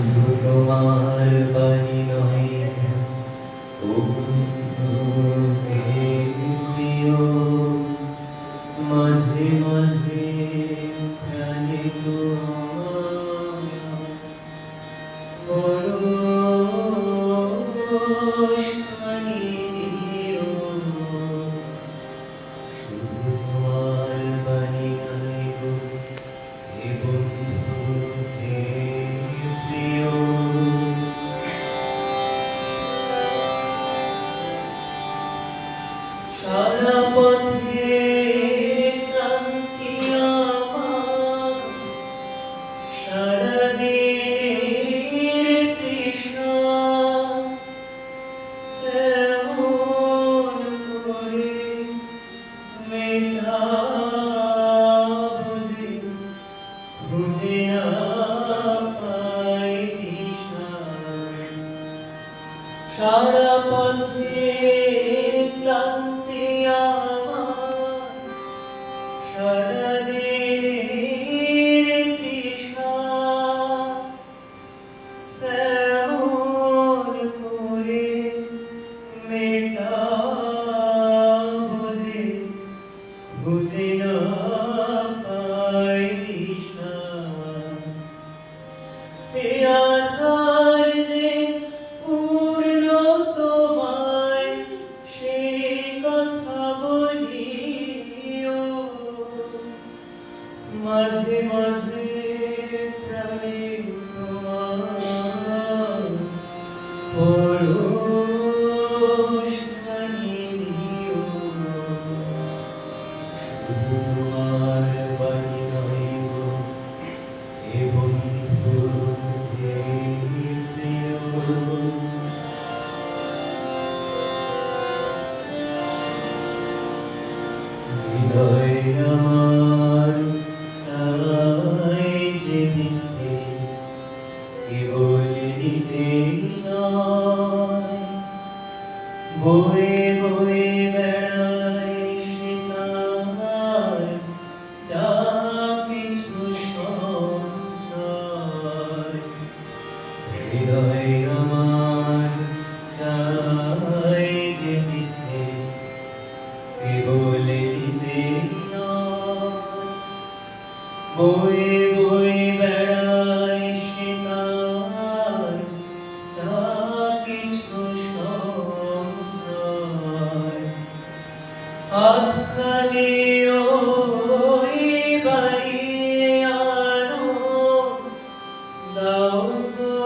শুধু তোমার বাণী নয় ও প্রিয়, মাঝে মাঝে প্রাণে তোমার পরশখানি দিও। শুধু তোমার বাণী নয় গো হে বন্ধু হে প্রিয়, সারা পথে ক্লান্তি আমার, সারাদিনের তৃষ্ণা, এমন করে মেটাবো যে খুঁজে না পাই দিশা। সারা পথে ক্লান্তি আমার, সারাদিনের তৃষ্ণা, তেমন করে মেটাবো যে খুঁজে না পাই দিশা। এ আধার যে পূর্ণ তোমায়, সেই কথা বলিও। মাঝে মাঝে প্রাণে তোমার পরশখানি দিও। শুধু তোমার বাণী নয় গো হে বন্ধু হে প্রিয়, হৃদয় আমার চাই যে নিতে, কেবল নিতে নয়। বয়ে বয়ে বেড়ায় সে তার যা কিছু সঞ্চয়। হৃদয় আমার চাই যে নিতে, কেবল নিতে নয়। বয়ে বয়ে বেড়ায় সে তার যা কিছু সঞ্চয়। হাতখানি ওই বাড়িয়ে আনো, দাও গো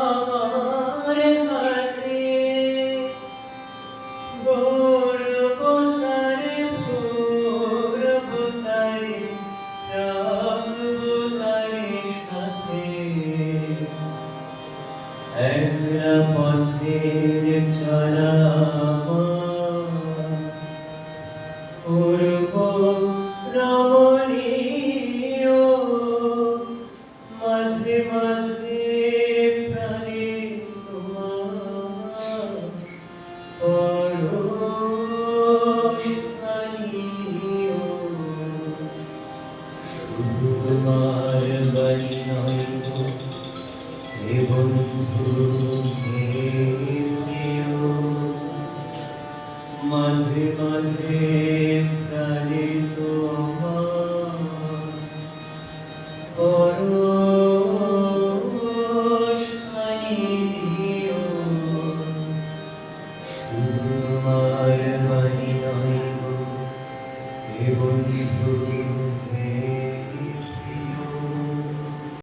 আমার হাতে। গড়বো তারে ভরবো তারে, রাখবো তারে সাথে। একলা পথের চলা আমার, করবো রমণীয়। মাঝে মাঝে প্রাণে তোমার পরশখানি দিও। শুধু তোমার বাণী নয় গো হে বন্ধু হে প্রিয়, মাঝে মাঝে প্রাণে তোমার পরশখানি দিও। শুধু তোমার বাণী নয় গো হে বন্ধু